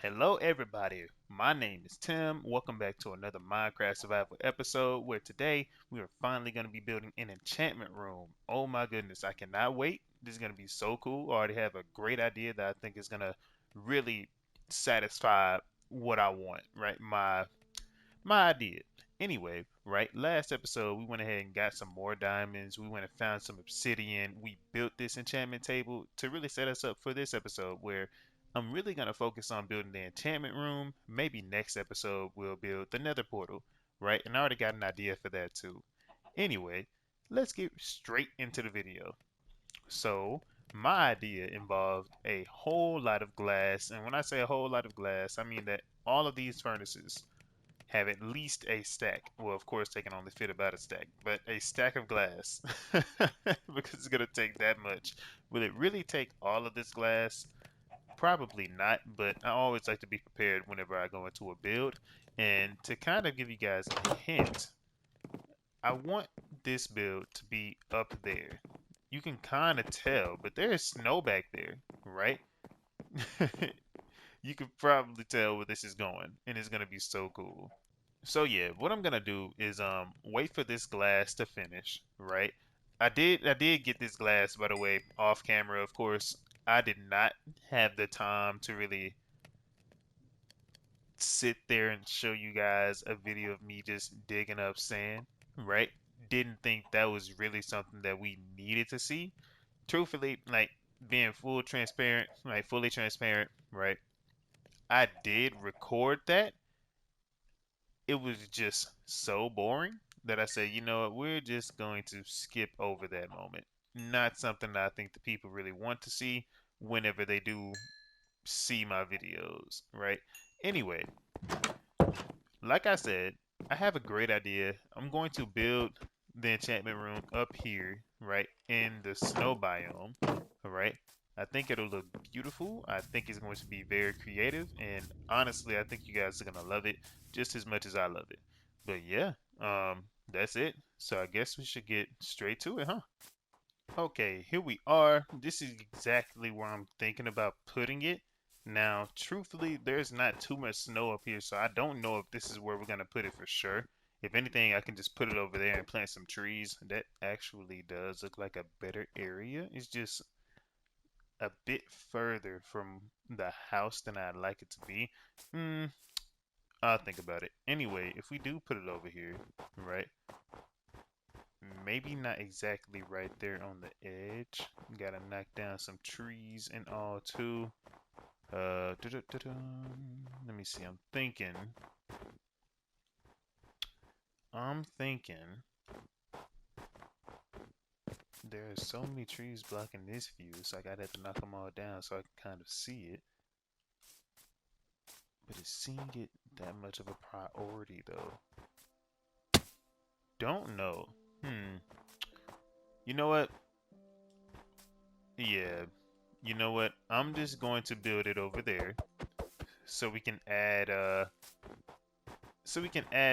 Hello, everybody. My name is Tim. Welcome back to another Minecraft Survival episode where today we are finally going to be building an enchantment room. Oh my goodness, I cannot wait. This is going to be so cool. I already have a great idea that I think is going to really satisfy what I want, right? My idea. Anyway, right, last episode we went ahead and got some more diamonds. We went and found some obsidian. We built this enchantment table to really set us up for this episode where I'm really going to focus on building the enchantment room. Maybe next episode we'll build the nether portal, right? And I already got an idea for that too. Anyway, let's get straight into the video. So, my idea involved a whole lot of glass, and when I say a whole lot of glass, I mean that all of these furnaces have at least a stack. Well, of course, they can only fit about a stack, but a stack of glass because it's going to take that much. Will it really take all of this glass? Probably not, but I always like to be prepared whenever I go into a build. And to kind of give you guys a hint, I want this build to be up there. You can kind of tell, but there is snow back there, right? You can probably tell where this is going, and it's going to be so cool. So yeah, what I'm gonna do is wait for this glass to finish, right? I did get this glass by the way off camera, of course. I did not have the time to really sit there and show you guys a video of me just digging up sand, right? Didn't think that was really something that we needed to see. Truthfully, like being fully transparent, right? I did record that. It was just so boring that I said, you know what, we're just going to skip over that moment. Not something that I think the people really want to see whenever they do see my videos, right? Anyway, like I said, I have a great idea. I'm going to build the enchantment room up here, right, in the snow biome, all right? I think it'll look beautiful. I think it's going to be very creative, and honestly, I think you guys are gonna love it just as much as I love it. But yeah, that's it. So I guess we should get straight to it, huh? Okay, here we are. This is exactly where I'm thinking about putting it. Now, truthfully, there's not too much snow up here, so I don't know if this is where we're gonna put it for sure. If anything, I can just put it over there and plant some trees. That actually does look like a better area. It's just a bit further from the house than I'd like it to be. Hmm, I'll think about it. Anyway, if we do put it over here, right? Maybe not exactly right there on the edge. Gotta knock down some trees and all too. Let me see. I'm thinking there are so many trees blocking this view, so I gotta have to knock them all down so I can kind of see it. But is seeing it that much of a priority though? Don't know. Hmm. You know what? Yeah. You know what? I'm just going to build it over there so we can add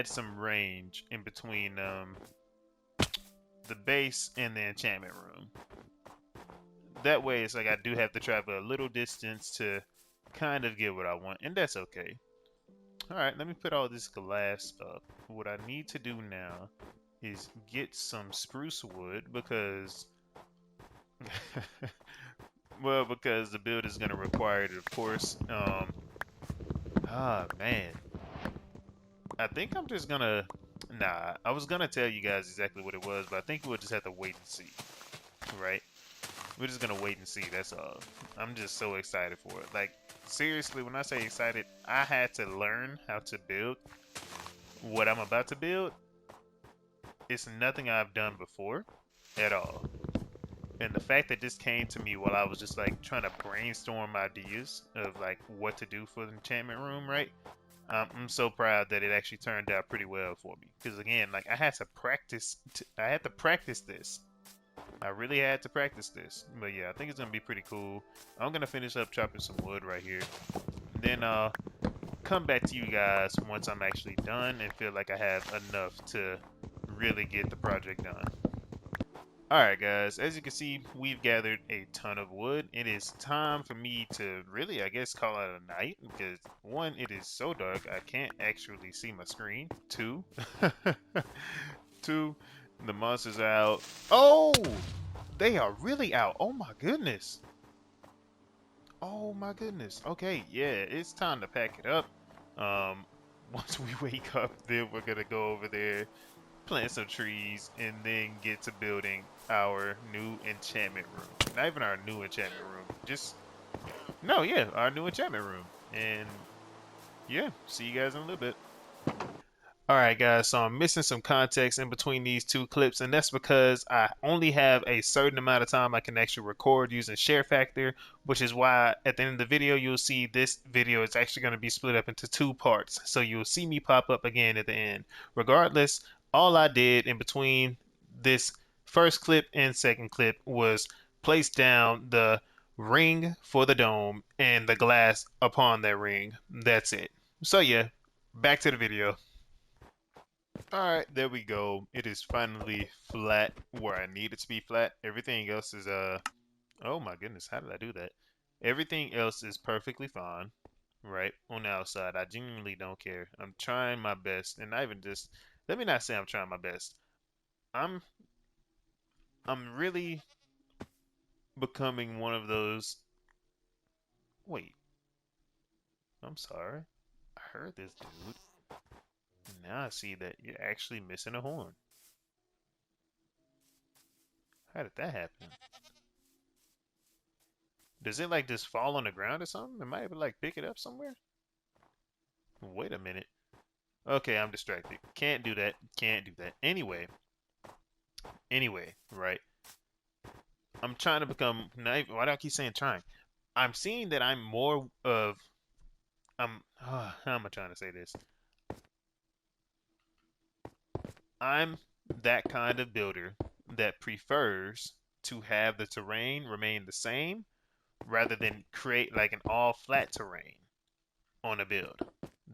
some range in between the base and the enchantment room. That way it's like I do have to travel a little distance to kind of get what I want, and that's okay. Alright, let me put all this glass up. What I need to do now is get some spruce wood because well, because the build is gonna require it, of course. Man. I think I'm just gonna nah, I was gonna tell you guys exactly what it was, but I think we'll just have to wait and see. Right? We're just gonna wait and see, that's all. I'm just so excited for it. Like, seriously, when I say excited, I had to learn how to build what I'm about to build. It's nothing I've done before at all. And the fact that this came to me while I was just like trying to brainstorm ideas of like what to do for the enchantment room, right? I'm so proud that it actually turned out pretty well for me. Because again, like I had to practice. I had to practice this. I really had to practice this. But yeah, I think it's gonna be pretty cool. I'm gonna finish up chopping some wood right here. Then come back to you guys once I'm actually done and feel like I have enough to really get the project done. Alright guys, as you can see, we've gathered a ton of wood. It is time for me to really, I guess, call it a night because one, it is so dark I can't actually see my screen. Two, two, the monsters are out. Oh, they are really out. Oh my goodness. Oh my goodness. Okay, yeah, it's time to pack it up. Um, once we wake up, then we're gonna go over there, plant some trees, and then get to building our new enchantment room. Not even our new enchantment room. Just no, yeah, our new enchantment room. And yeah, see you guys in a little bit. Alright guys, so I'm missing some context in between these two clips, and that's because I only have a certain amount of time I can actually record using share factor, which is why at the end of the video you'll see this video is actually going to be split up into two parts. So you'll see me pop up again at the end. Regardless, all I did in between this first clip and second clip was place down the ring for the dome and the glass upon that ring. That's it. So yeah, back to the video. Alright, there we go. It is finally flat where I need it to be flat. Everything else is, oh my goodness, how did I do that? Everything else is perfectly fine, right? On the outside, I genuinely don't care. I'm trying my best, and I even just, let me not say I'm trying my best. I'm, I'm really becoming one of those, wait, I'm sorry. I heard this dude. Now I see that you're actually missing a horn. How did that happen? Does it like just fall on the ground or something? Am I able to like pick it up somewhere? Wait a minute. Okay, I'm distracted. Can't do that. Can't do that. Anyway, right? I'm trying to become. Why do I keep saying trying? I'm seeing that I'm more of. How am I trying to say this? I'm that kind of builder that prefers to have the terrain remain the same rather than create like an all flat terrain on a build.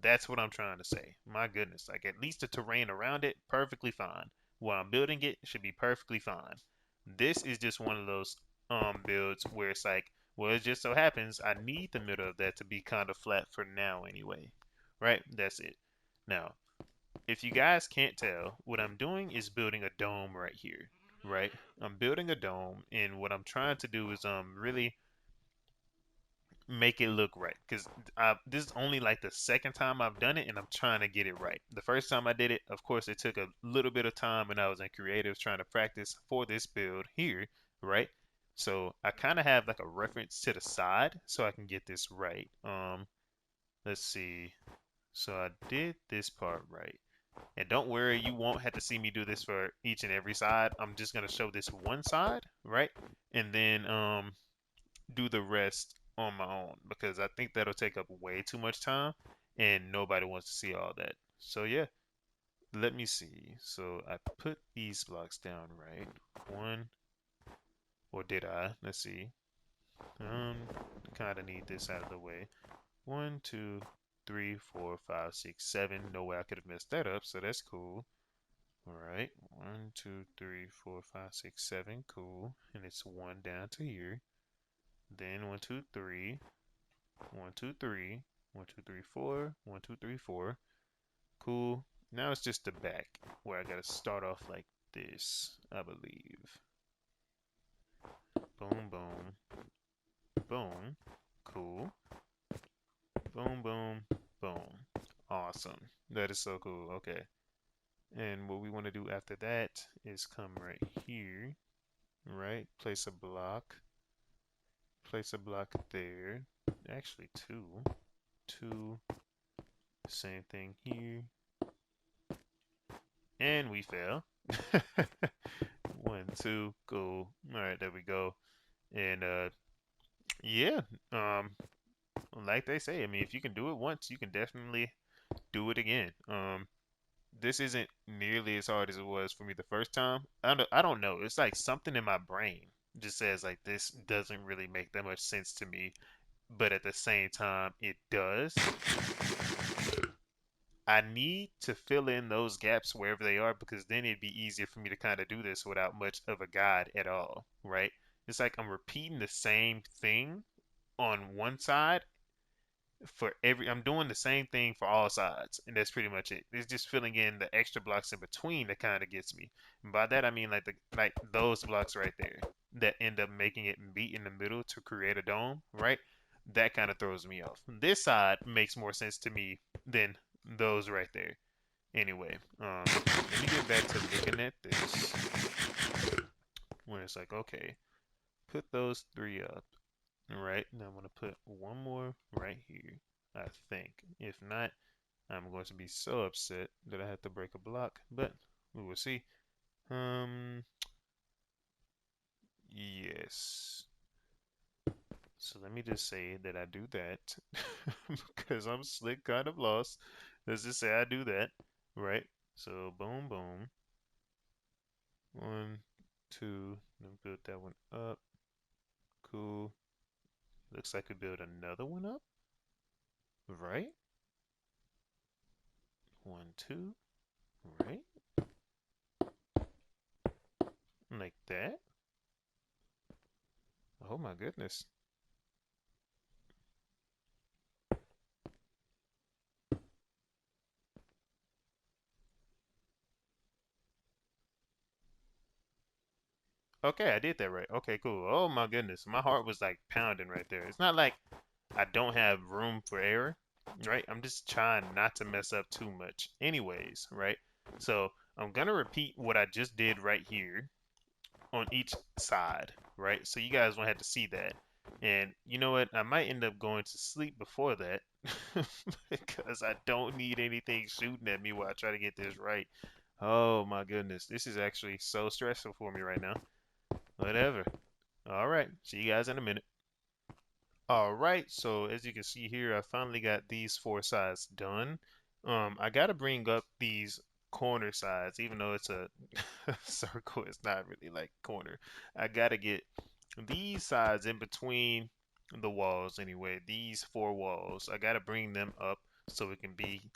That's what I'm trying to say. My goodness, like at least the terrain around it, perfectly fine. While I'm building it, should be perfectly fine. This is just one of those builds where it's like, well, it just so happens I need the middle of that to be kind of flat for now anyway. Right? That's it. Now, if you guys can't tell, what I'm doing is building a dome right here. Right? I'm building a dome, and what I'm trying to do is really make it look right because this is only like the second time I've done it and I'm trying to get it right. The first time I did it, of course, it took a little bit of time and I was in creative trying to practice for this build here, right? So I kind of have like a reference to the side so I can get this right. Let's see. So I did this part right. And don't worry, you won't have to see me do this for each and every side. I'm just gonna show this one side, right? And then do the rest on my own because I think that'll take up way too much time and nobody wants to see all that. So yeah, let me see. So I put these blocks down right. One, or did I? Let's see. Um, kind of need this out of the way. One, two, three, four, five, six, seven. No way I could have messed that up, so that's cool. All right, one, two, three, four, five, six, seven. Cool, and it's one down to here. Then one, two, three. One, two, three. One, two, three, four. One, two, three, four. Cool. Now it's just the back where I gotta start off like this, I believe. Boom, boom, boom. Cool. Boom, boom, boom. Awesome. That is so cool. Okay. And what we want to do after that is come right here, right? Place a block. Place a block there. Actually, two. Two. Same thing here. And we fail. One, two, cool. All right, there we go. And yeah, like they say, I mean, if you can do it once, you can definitely do it again. This isn't nearly as hard as it was for me the first time. I don't know. It's like something in my brain just says like this doesn't really make that much sense to me, but at the same time, it does. I need to fill in those gaps wherever they are because then it'd be easier for me to kind of do this without much of a guide at all, right? It's like I'm repeating the same thing on one side for every I'm doing the same thing for all sides, and that's pretty much it. It's just filling in the extra blocks in between that kind of gets me. And by that I mean like those blocks right there that end up making it meet in the middle to create a dome, right? That kind of throws me off. This side makes more sense to me than those right there. Anyway, let me get back to looking at this. Where it's like, okay, put those three up. Right, now I'm going to put one more right here, I think. If not, I'm going to be so upset that I have to break a block, but we will see. Um, yes. So let me just say that I do that because I'm slick kind of lost. Let's just say I do that, right? So boom, boom. One, two, then build that one up. Cool. Looks like we build another one up, right? One, two, right? Like that. Oh my goodness. Okay, I did that right. Okay, cool. Oh my goodness. My heart was like pounding right there. It's not like I don't have room for error, right? I'm just trying not to mess up too much. Anyways, right? So I'm gonna repeat what I just did right here on each side, right? So you guys won't have to see that. And you know what? I might end up going to sleep before that because I don't need anything shooting at me while I try to get this right. Oh my goodness. This is actually so stressful for me right now. Whatever. All right. See you guys in a minute. All right. So as you can see here, I finally got these four sides done. I gotta bring up these corner sides, even though it's a circle, it's not really like corner. I gotta get these sides in between the walls anyway. These four walls, I gotta bring them up so it can be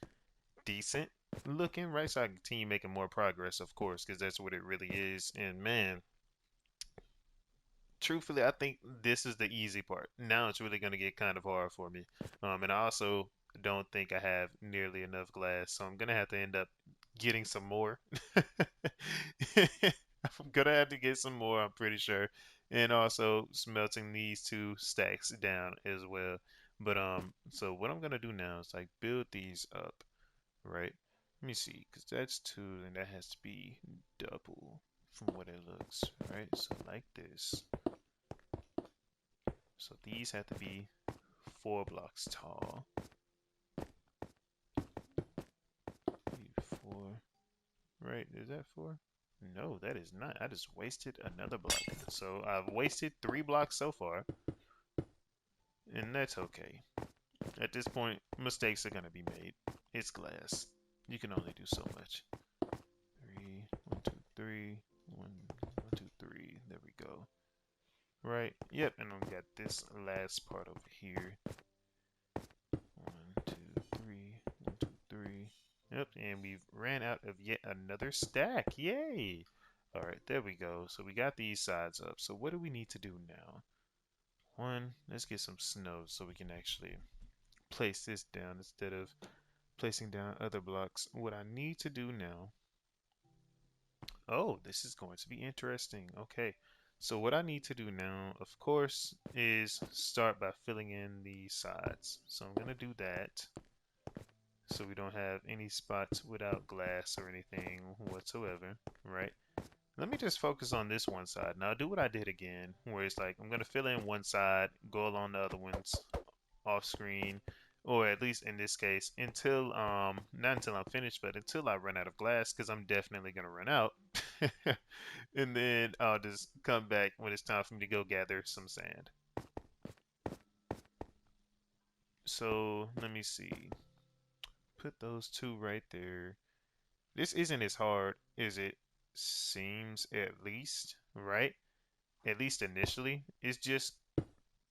decent looking, right? So I can continue making more progress, of course, because that's what it really is. And man, truthfully, I think this is the easy part. Now it's really going to get kind of hard for me. And I also don't think I have nearly enough glass, so I'm going to have to end up getting some more. I'm going to have to get some more, I'm pretty sure. And also smelting these two stacks down as well. But so what I'm going to do now is like build these up, right? Let me see, because that's two, and that has to be double from what it looks, right? So like this. So these have to be 4 blocks tall. 4, right? Is that 4? No, that is not. I just wasted another block. So I've wasted 3 blocks so far, and that's okay. At this point, mistakes are gonna be made. It's glass. You can only do so much. 3, 1, 2, 3, 1, 1, 2, 3. There we go. Right. Yep. And we got this last part over here. 1, 2, 3, 1, 2, 3. Yep, and we've ran out of yet another stack. Yay! All right, there we go. So we got these sides up. So what do we need to do now? One, let's get some snow so we can actually place this down instead of placing down other blocks. What I need to do now. Oh, this is going to be interesting. Okay. So what I need to do now, of course, is start by filling in the sides. So I'm going to do that so we don't have any spots without glass or anything whatsoever, right? Let me just focus on this one side. Now I'll do what I did again, where it's like I'm gonna fill in one side, go along the other ones off screen, or at least in this case, until not until I'm finished, but until I run out of glass, because I'm definitely gonna run out. And then I'll just come back when it's time for me to go gather some sand. So let me see. Put those two right there. This isn't as hard as it seems, at least, right? At least initially. It's just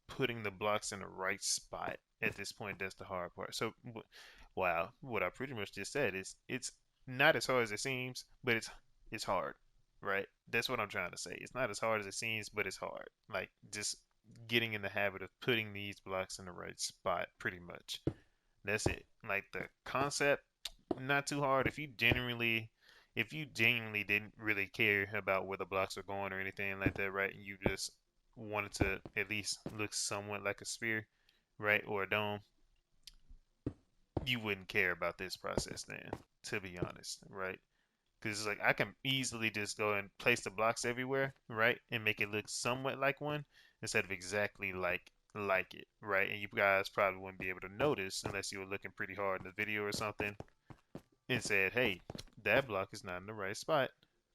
putting the blocks in the right spot at this point, that's the hard part. So, wow, what I pretty much just said is it's not as hard as it seems, but it's hard, right? That's what I'm trying to say. It's not as hard as it seems, but it's hard. Like just getting in the habit of putting these blocks in the right spot, pretty much. That's it. Like the concept, not too hard. If you genuinely didn't really care about where the blocks are going or anything like that, right? And you just wanted to at least look somewhat like a sphere, right, or a dome, you wouldn't care about this process then, to be honest, right? Because it's like I can easily just go and place the blocks everywhere, right, and make it look somewhat like one instead of exactly like it, right? And you guys probably wouldn't be able to notice unless you were looking pretty hard in the video or something and said, "Hey, that block is not in the right spot."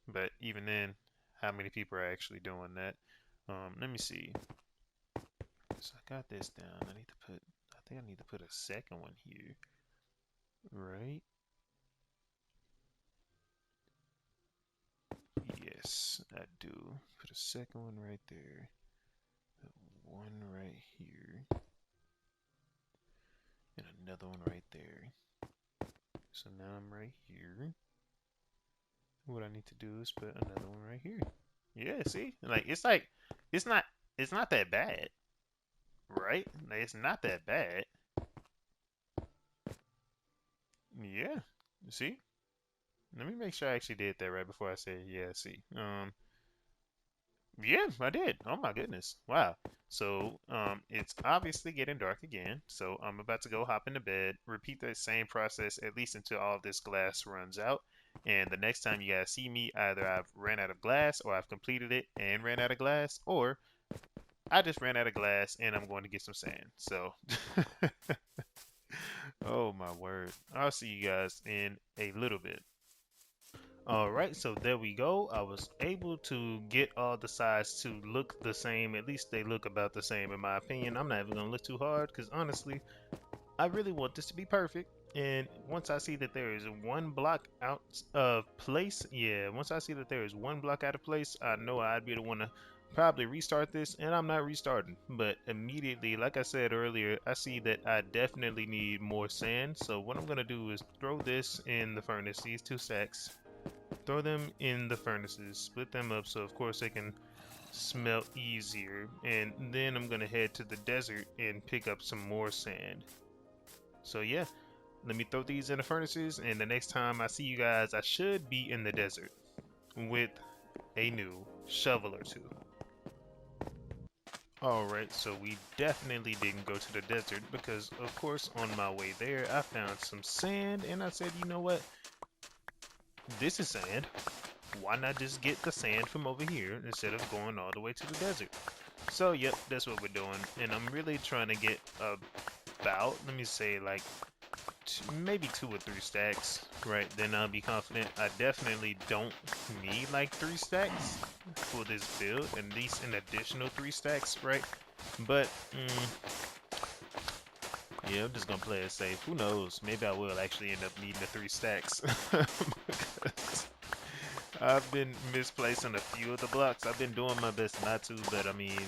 But even then, how many people are actually doing that? Let me see. So I got this down. I think I need to put a second one here, right? Yes, I do. Put a second one right there. Put one right here. And another one right there. So now I'm right here. What I need to do is put another one right here. Yeah, see? Like it's not that bad, right? Like, it's not that bad. Yeah. See? Let me make sure I actually did that right before I say yeah, see. Yeah, I did. Oh my goodness. Wow. So, it's obviously getting dark again. So I'm about to go hop into bed, repeat that same process at least until all of this glass runs out. And the next time you guys see me, either I've ran out of glass or I've completed it and ran out of glass, or I just ran out of glass and I'm going to get some sand. So, oh my word. I'll see you guys in a little bit. All right, so there we go. I was able to get all the sides to look the same. At least they look about the same in my opinion. I'm not even gonna look too hard because honestly, I really want this to be perfect. And once I see that there is one block out of place, yeah, once I see that there is one block out of place, I know I'd be the one to probably restart this, and I'm not restarting. But immediately, like I said earlier, I see that I definitely need more sand. So what I'm gonna do is throw this in the furnace, these two sacks. Throw them in the furnaces, split them up so of course they can smelt easier, and then I'm gonna head to the desert and pick up some more sand. So yeah, let me throw these in the furnaces, and the next time I see you guys, I should be in the desert with a new shovel or two. Alright, so we definitely didn't go to the desert because of course on my way there I found some sand and I said, you know what, this is sand. Why not just get the sand from over here instead of going all the way to the desert? So, yep, that's what we're doing. And I'm really trying to get about, let me say, like, maybe 2 or 3 stacks, right? Then I'll be confident. I definitely don't need, like, 3 stacks for this build, at least an additional 3 stacks, right? But, yeah, I'm just gonna play it safe. Who knows? Maybe I will actually end up needing the 3 stacks. Because I've been misplacing a few of the blocks. I've been doing my best not to, but I mean,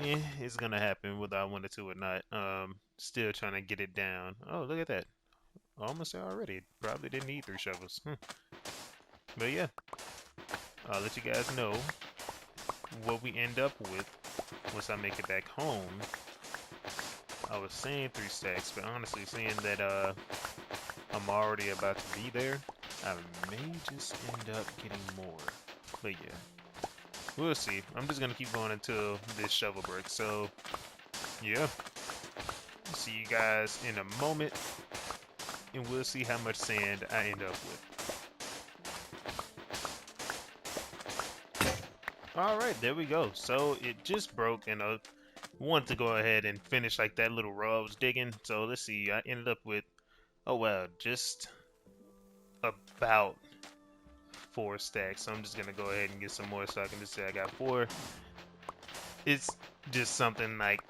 yeah, it's gonna happen whether I wanted to or not. Still trying to get it down. Oh, look at that. Almost there already. Probably didn't need 3 shovels. But yeah, I'll let you guys know what we end up with once I make it back home. I was saying 3 stacks, but honestly, seeing that I'm already about to be there, I may just end up getting more. But yeah, we'll see. I'm just gonna keep going until this shovel breaks. So yeah, see you guys in a moment, and we'll see how much sand I end up with. Alright, there we go. So it just broke, and I wanted to go ahead and finish like that little row I was digging. So let's see, I ended up with, oh wow, just about 4 stacks. So I'm just gonna go ahead and get some more so I can just say I got 4. It's just something like,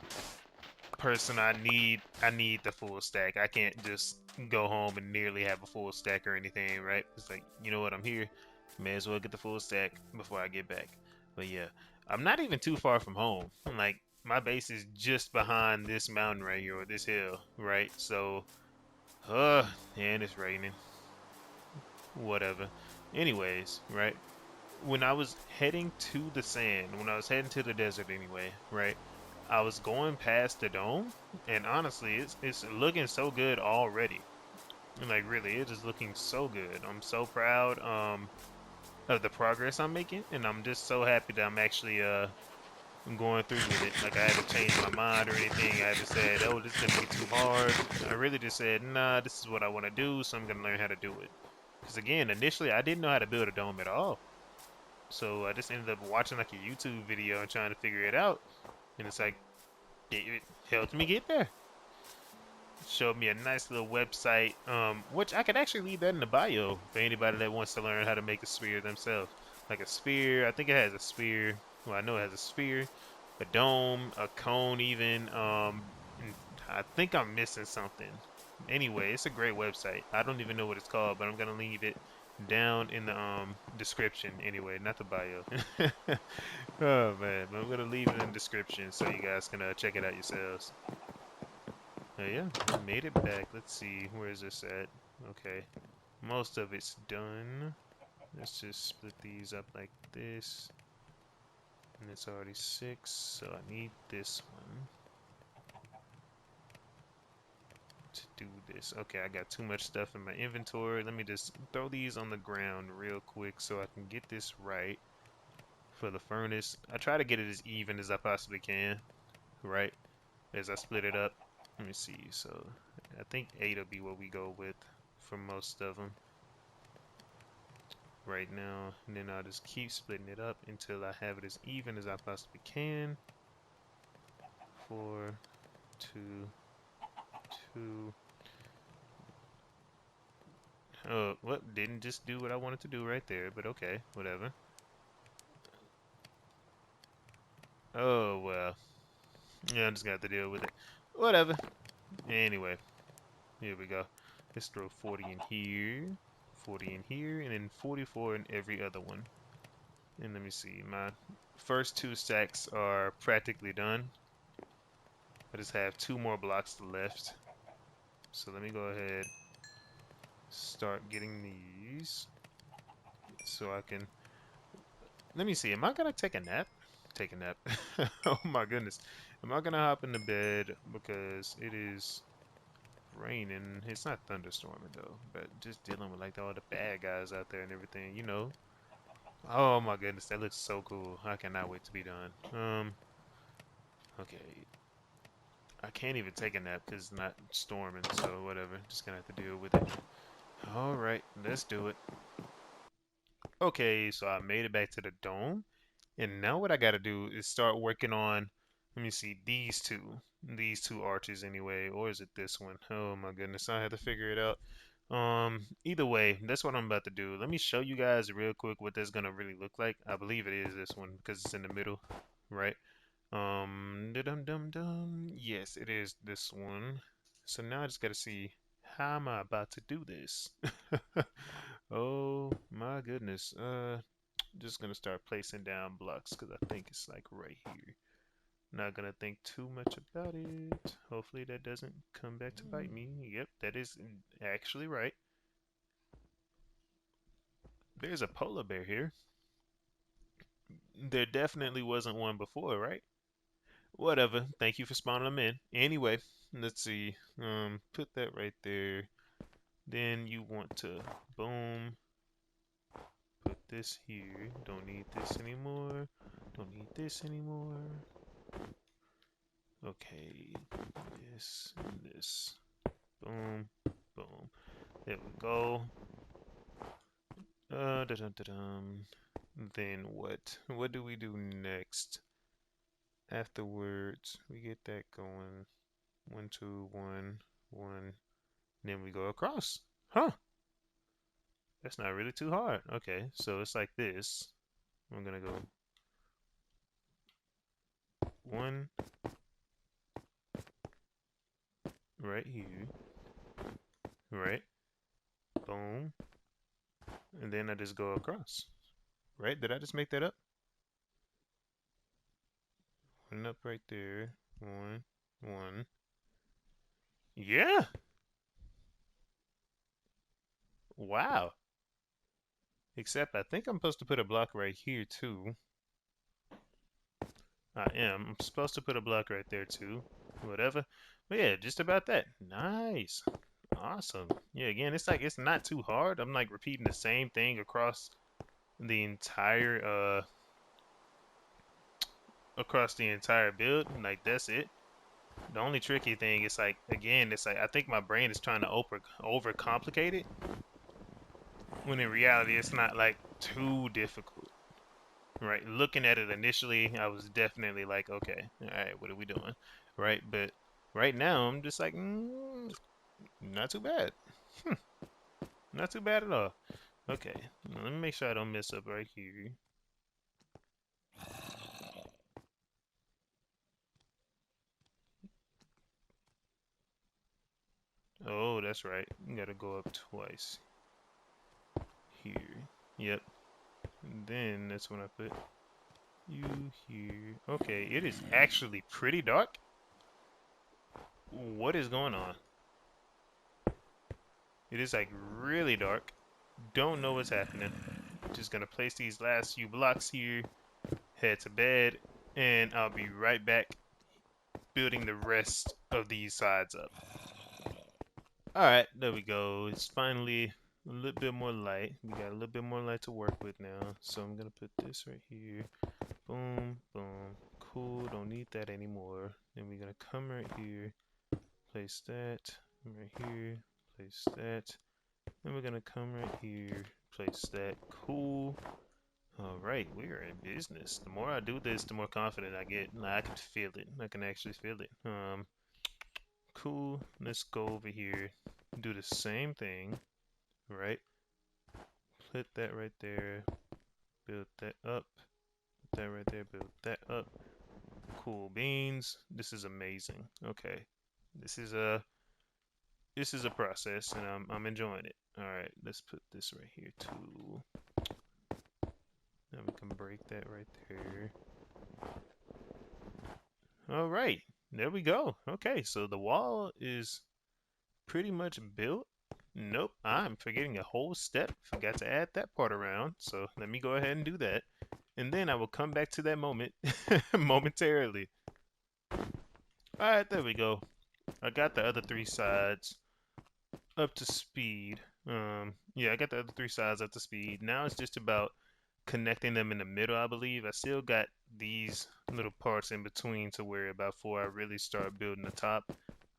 person, I need the full stack. I can't just go home and nearly have a full stack or anything, right? It's like, you know what, I'm here, may as well get the full stack before I get back. But yeah, I'm not even too far from home. Like, my base is just behind this mountain right here, or this hill, right? So, and it's raining. Whatever. Anyways, right? When I was heading to the sand, when I was heading to the desert anyway, right? I was going past the dome, and honestly, it's looking so good already. And like really, it is looking so good. I'm so proud of the progress I'm making, and I'm just so happy that I'm actually going through with it. Like I haven't changed my mind or anything. I haven't said, oh, this is gonna be too hard. I really just said, nah, this is what I want to do, so I'm gonna learn how to do it. Because again, initially I didn't know how to build a dome at all. So I just ended up watching like a YouTube video and trying to figure it out. And it's like, it helped me get there. Showed me a nice little website, which I could actually leave that in the bio for anybody that wants to learn how to make a sphere themselves. Like a sphere, I think it has a sphere. Well, I know it has a sphere, a dome, a cone, even. And I think I'm missing something. Anyway, it's a great website. I don't even know what it's called, but I'm gonna leave it down in the description. Anyway, not the bio. Oh man, but I'm gonna leave it in the description so you guys can check it out yourselves. Yeah, I made it back. Let's see, where is this at? Okay, most of it's done. Let's just split these up like this. And it's already 6, so I need this one to do this. Okay, I got too much stuff in my inventory. Let me just throw these on the ground real quick so I can get this right for the furnace. I try to get it as even as I possibly can, right? As I split it up. Let me see, so I think 8 will be what we go with for most of them right now, and then I'll just keep splitting it up until I have it as even as I possibly can. 4, 2, 2. Oh, well, didn't just do what I wanted to do right there, but okay, whatever. Oh, well. Yeah, I'm just gonna have to deal with it. Whatever. Anyway, here we go. Let's throw 40 in here, 40 in here, and then 44 in every other one. And let me see, my first 2 stacks are practically done. I just have 2 more blocks left. So let me go ahead, start getting these so I can, let me see, am I gonna take a nap? Take a nap. Oh my goodness. Am I gonna hop in the bed because it is raining? It's not thunderstorming though, but just dealing with like all the bad guys out there and everything, you know. Oh my goodness, that looks so cool. I cannot wait to be done. Okay. I can't even take a nap because it's not storming, so whatever. Just gonna have to deal with it. Alright, let's do it. Okay, so I made it back to the dome. And now what I gotta do is start working on, let me see, these two arches anyway, or is it this one? Oh my goodness, I had to figure it out. Either way, that's what I'm about to do. Let me show you guys real quick what that's gonna really look like. I believe it is this one because it's in the middle, right? Dum dum dum. Yes, it is this one. So now I just gotta see how am I about to do this? Oh my goodness. Just gonna start placing down blocks because I think it's like right here. Not gonna think too much about it. Hopefully that doesn't come back to bite me. Yep, that is actually right. There's a polar bear here. There definitely wasn't one before, right? Whatever. Thank you for spawning them in. Anyway, let's see. Put that right there. Then you want to boom. Put this here. Don't need this anymore. Don't need this anymore. Okay, this and this. Boom, boom. There we go. Da -dum -da -dum. Then what? What do we do next? Afterwards, we get that going. 1, 2, 1, 1. Then we go across. Huh? That's not really too hard. Okay, so it's like this. I'm gonna go 1 right here. Right? Boom. And then I just go across. Right? Did I just make that up? One up right there. One, one. Yeah. Wow. Except I think I'm supposed to put a block right here too. I am. I'm supposed to put a block right there too. Whatever. But yeah, just about that. Nice. Awesome. Yeah, again, it's like it's not too hard. I'm like repeating the same thing across the entire build. Like that's it. The only tricky thing is like again, it's like I think my brain is trying to overcomplicate it when in reality it's not like too difficult. Right? Looking at it initially, I was definitely like, okay, all right, what are we doing? Right? But right now, I'm just like, not too bad. Not too bad at all. Okay, now let me make sure I don't mess up right here. Oh, that's right. You gotta go up twice. Here. Yep. And then that's when I put you here. Okay, it is actually pretty dark. What is going on? It is like really dark. Don't know what's happening. Just gonna place these last few blocks here, head to bed, and I'll be right back building the rest of these sides up. Alright, there we go. It's finally a little bit more light. We got a little bit more light to work with now. So I'm gonna put this right here. Boom, boom. Cool, don't need that anymore. Then we're gonna come right here, place that, right here, place that. Then we're gonna come right here, place that. Cool. Alright, we are in business. The more I do this, the more confident I get. I can feel it. I can actually feel it. Cool. Let's go over here. Do the same thing, right? Put that right there. Build that up. Put that right there. Build that up. Cool beans. This is amazing. Okay. This is a process and I'm enjoying it. Alright, let's put this right here too. Now we can break that right there. Alright, there we go. Okay, so the wall is pretty much built. Nope, I'm forgetting a whole step. Forgot to add that part around. So let me go ahead and do that. And then I will come back to that moment momentarily. Alright, there we go. I got the other three sides up to speed. Yeah, I got the other three sides up to speed. Now it's just about connecting them in the middle, I believe. I still got these little parts in between to worry about before I really start building the top.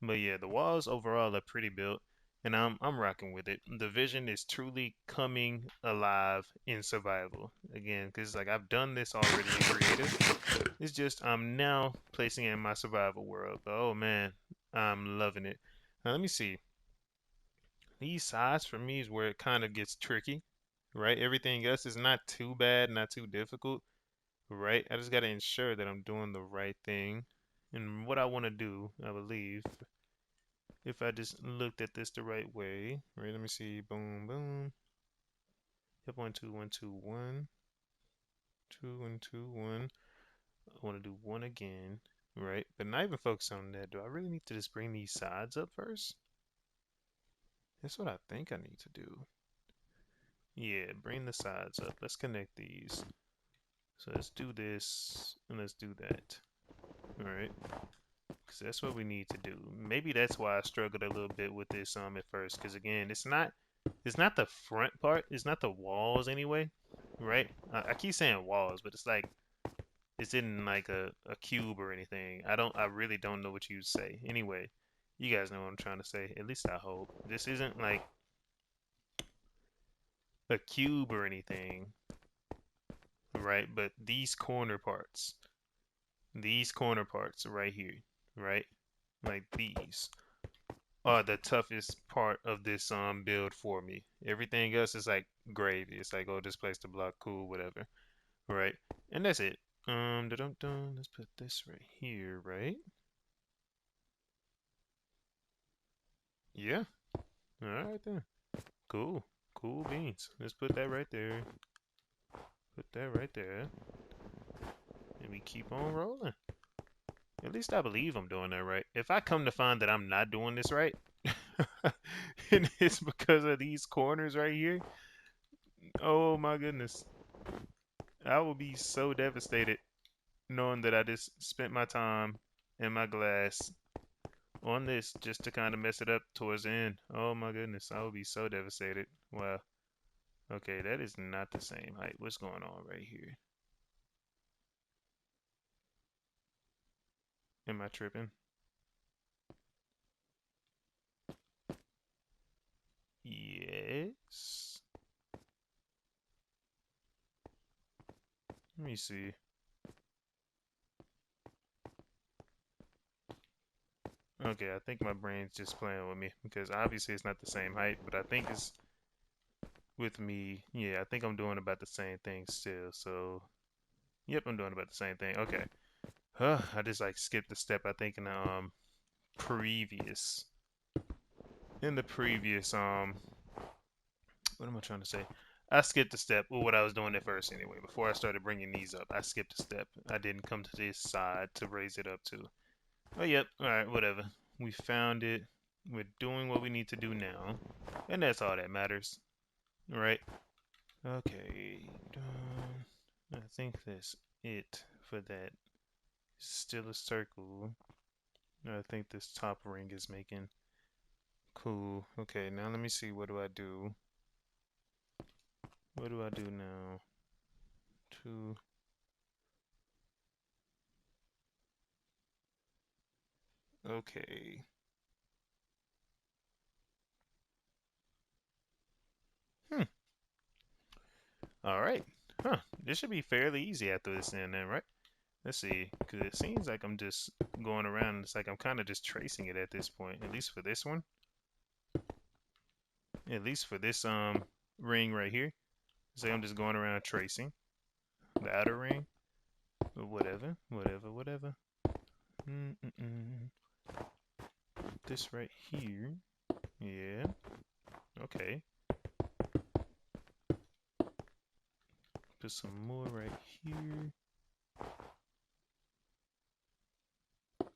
But yeah, the walls overall are pretty built, and I'm rocking with it. The vision is truly coming alive in survival. Again, because like I've done this already in creative. It's just I'm now placing it in my survival world. Oh man, I'm loving it. Now let me see. These sides for me is where it kind of gets tricky, right? Everything else is not too bad, not too difficult, right? I just got to ensure that I'm doing the right thing. And what I want to do, I believe, if I just looked at this the right way, right? Let me see. Boom, boom. Yep, 1, 2, 1, 2, 1. 2, 1, 2, 1. I want to do 1 again, right? But not even focus on that. Do I really need to just bring these sides up first? That's what I think I need to do. Yeah, bring the sides up. Let's connect these. So let's do this and let's do that. All right, because that's what we need to do. Maybe that's why I struggled a little bit with this at first. Because again, it's not the front part. It's not the walls anyway, right? I keep saying walls, but it's like it's in like a cube or anything. I really don't know what you say. Anyway, you guys know what I'm trying to say. At least I hope. This isn't like a cube or anything, right? But these corner parts right here, right? Like these are the toughest part of this build for me. Everything else is like gravy. It's like, oh, just place the block, cool, whatever, right? And that's it. Dum dum. Let's put this right here, right? Yeah. All right then. Cool. Cool beans. Let's put that right there. Put that right there. And we keep on rolling. At least I believe I'm doing that right. If I come to find that I'm not doing this right, and it's because of these corners right here, oh my goodness. I will be so devastated knowing that I just spent my time and my glass on this just to kind of mess it up towards the end. Oh my goodness, I will be so devastated. Wow. Okay, that is not the same height. What's going on right here? Am I tripping? Yes. Let me see. Okay, I think my brain's just playing with me because obviously it's not the same height, but I think it's with me. Yeah, I think I'm doing about the same thing still. So, yep, I'm doing about the same thing. Okay. I just like skipped a step, I think, in the previous in the previous what am I trying to say? I skipped a step. Well, what I was doing at first anyway. Before I started bringing these up, I skipped a step. I didn't come to this side to raise it up to. Oh, yep. All right, whatever. We found it. We're doing what we need to do now, and that's all that matters, right? Okay. I think that's it for that. Still a circle. I think this top ring is making cool. Okay, now let me see. What do I do? What do I do now? Two. Okay. Hmm. All right. Huh. This should be fairly easy after this end then, right? Let's see. Because it seems like I'm just going around. It's like I'm kind of just tracing it at this point. At least for this one. At least for this ring right here. Say I'm just going around tracing the outer ring. But whatever. Whatever. Whatever. Mm-mm-mm. This right here. Yeah. Okay. Put some more right here.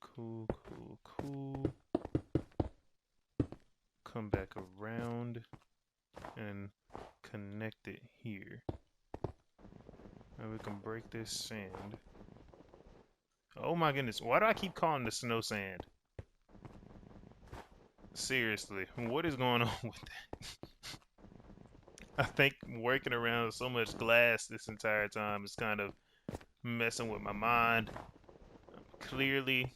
Cool, cool, cool. Come back around and connect it here. And we can break this sand. Oh my goodness, why do I keep calling this snow sand? Seriously, what is going on with that? I think working around so much glass this entire time is kind of messing with my mind. Clearly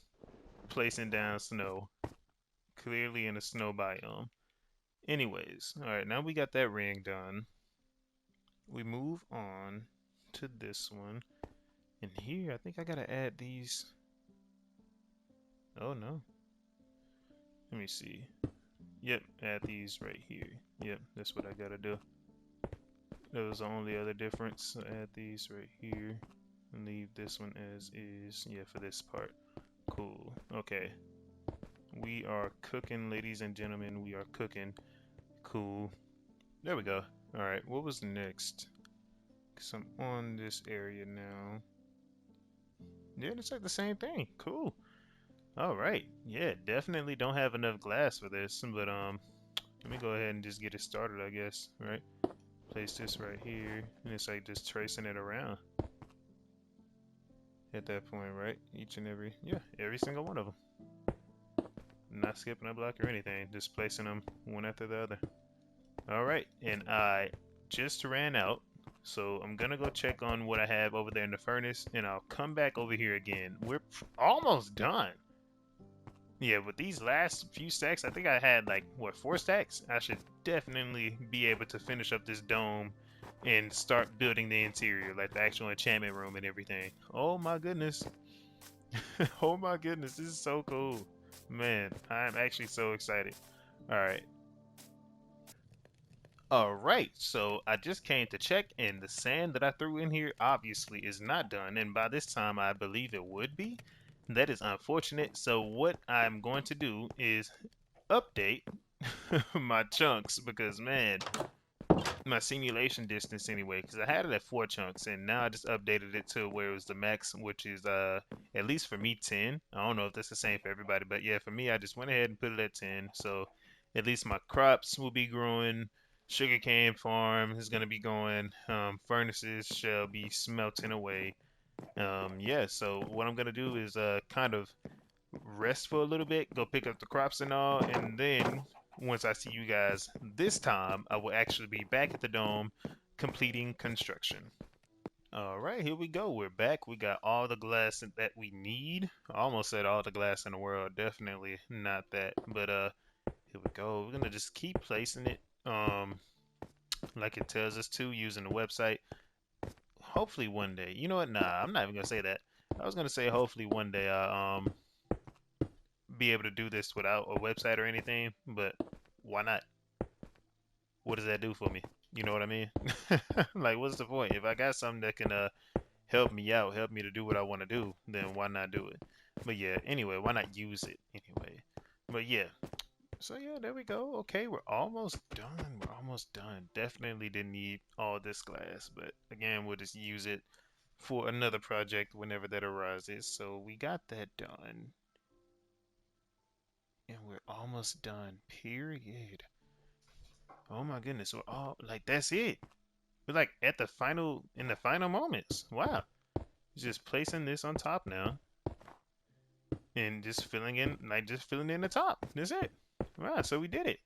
placing down snow. Clearly in a snow biome. Anyways, alright, now we got that ring done. We move on to this one. And here, I think I gotta add these. Oh no. Let me see. Yep, add these right here. Yep, that's what I gotta do. That was the only other difference. So add these right here. And leave this one as is. Yeah, for this part. Cool. Okay. We are cooking, ladies and gentlemen. We are cooking. Cool. There we go. Alright, what was next? Because I'm on this area now. Yeah, it's like the same thing. Cool. Alright. Yeah, definitely don't have enough glass for this. But, let me go ahead and just get it started, I guess. Right? Place this right here. And it's like just tracing it around. At that point, right? Each and every, yeah, every single one of them. Not skipping a block or anything. Just placing them one after the other. Alright, and I just ran out. So I'm gonna go check on what I have over there in the furnace, and I'll come back over here again. We're almost done. Yeah, with these last few stacks, I think I had like, what, 4 stacks? I should definitely be able to finish up this dome and start building the interior, like the actual enchantment room and everything. Oh my goodness. Oh my goodness, this is so cool. Man, I'm actually so excited. Alright. Alright, so I just came to check, and the sand that I threw in here obviously is not done, and by this time I believe it would be. That is unfortunate, so what I'm going to do is update my chunks, because man, my simulation distance anyway, because I had it at 4 chunks, and now I just updated it to where it was the max, which is at least for me 10. I don't know if that's the same for everybody, but yeah, for me I just went ahead and put it at 10. So at least my crops will be growing. Sugarcane farm is gonna be going. Furnaces shall be smelting away. Yeah. So what I'm gonna do is kind of rest for a little bit, go pick up the crops and all, and then once I see you guys this time, I will actually be back at the dome completing construction. All right, here we go. We're back. We got all the glass that we need. I almost said all the glass in the world. Definitely not that. But here we go. We're gonna just keep placing it like it tells us to using the website. Hopefully one day. You know what? Nah, I'm not even gonna say that. I was gonna say hopefully one day I be able to do this without a website or anything, but why not? What does that do for me? You know what I mean? Like, what's the point? If I got something that can help me out, help me to do what I want to do, then why not do it? But yeah, anyway, why not use it anyway? But yeah, so yeah, there we go. Okay, we're almost done. We're almost done. Definitely didn't need all this glass, but again, we'll just use it for another project whenever that arises. So we got that done. And we're almost done, period. Oh my goodness, we're all like that's it. We're like at the final in the final moments. Wow. Just placing this on top now and just filling in the top. That's it. Wow, so we did it.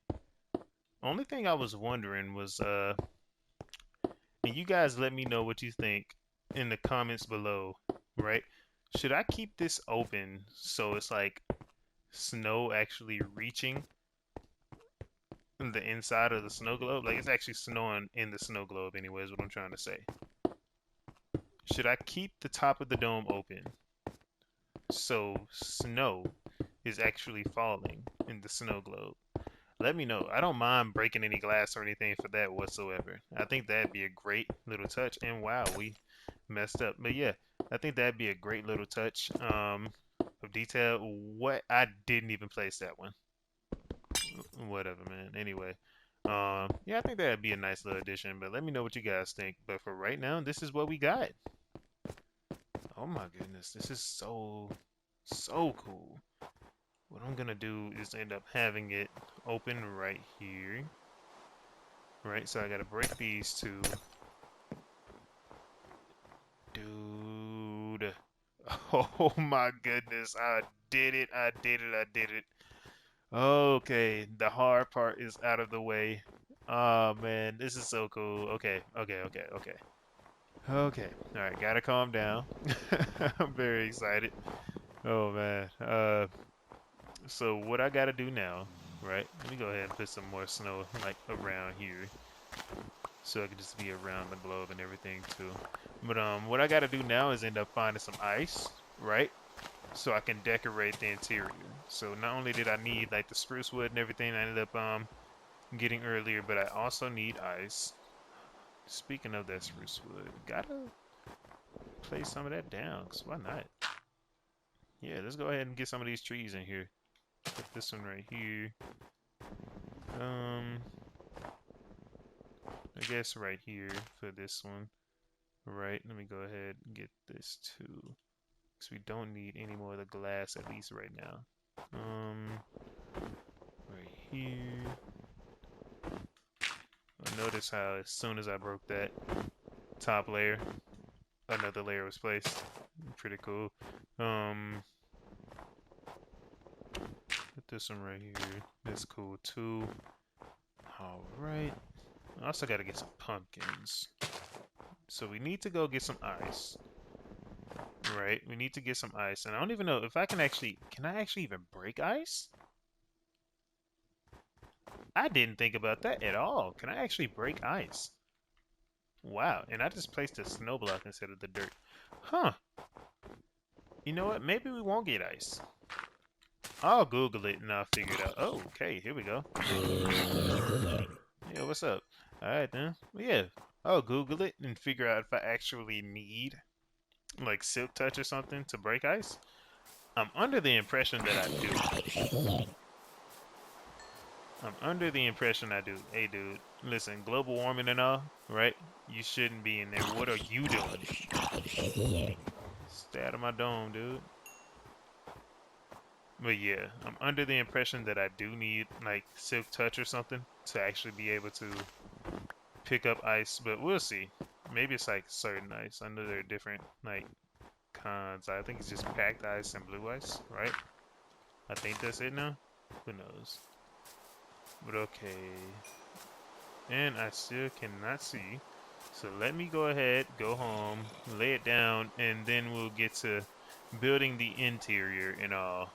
Only thing I was wondering was and you guys let me know what you think in the comments below, right? Should I keep this open so it's like snow actually reaching the inside of the snow globe? Like it's actually snowing in the snow globe anyway, is what I'm trying to say. Should I keep the top of the dome open so snow is actually falling in the snow globe? Let me know. I don't mind breaking any glass or anything for that whatsoever. I think that'd be a great little touch. And wow, we messed up. But yeah, I think that'd be a great little touch of detail. What? I didn't even place that one. Whatever, man. Anyway, yeah, I think that'd be a nice little addition. But let me know what you guys think. But for right now, this is what we got. Oh my goodness, this is so cool. What I'm gonna do is end up having it open right here. Right, so I gotta break these two. Dude. Oh my goodness, I did it, I did it, I did it. Okay, the hard part is out of the way. Oh man, this is so cool. Okay, okay, okay, okay. Okay, alright, gotta calm down. I'm very excited. Oh man. So what I gotta do now, right? Let me go ahead and put some more snow like around here. So I can just be around the globe and everything too. But what I gotta do now is end up finding some ice, right? So I can decorate the interior. So not only did I need like the spruce wood and everything I ended up getting earlier, but I also need ice. Speaking of that spruce wood, gotta place some of that down, 'cause why not? Yeah, let's go ahead and get some of these trees in here. Put this one right here. I guess right here for this one. Right, let me go ahead and get this too. Because we don't need any more of the glass, at least right now. Right here. Notice how as soon as I broke that top layer, another layer was placed. Pretty cool. Put this one right here. That's cool too. Alright. I also gotta get some pumpkins. So we need to go get some ice. Right? We need to get some ice. And I don't even know if I can I actually even break ice? I didn't think about that at all. Can I actually break ice? Wow, and I just placed a snow block instead of the dirt. Huh. You know what? Maybe we won't get ice. I'll Google it and I'll figure it out. Oh, okay, here we go. Yeah, what's up? Alright then. Well, yeah, I'll Google it and figure out if I actually need like silk touch or something to break ice. I'm under the impression that I do. I'm under the impression I do. Hey, dude, listen, global warming and all, right? You shouldn't be in there. What are you doing? Stay out of my dome, dude. But yeah, I'm under the impression that I do need like Silk Touch or something to actually be able to pick up ice, but we'll see. Maybe it's like certain ice. I know there are different like cons. I think it's just packed ice and blue ice, right? I think that's it now. Who knows? But okay. And I still cannot see. So let me go ahead, go home, lay it down, and then we'll get to building the interior and all.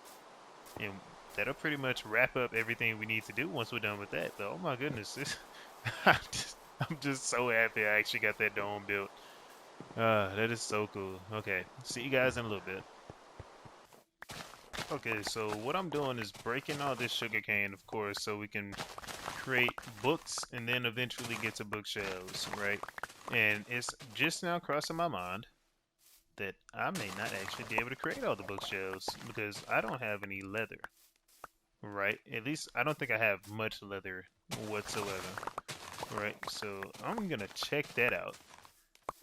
And that'll pretty much wrap up everything we need to do once we're done with that. But oh my goodness, I'm just so happy I actually got that dome built. That is so cool. Okay, see you guys in a little bit. Okay, so what I'm doing is breaking all this sugarcane, of course, so we can create books and then eventually get to bookshelves, right? And it's just now crossing my mind that I may not actually be able to create all the bookshelves because I don't have any leather, right? At least I don't think I have much leather whatsoever, right? So I'm gonna check that out.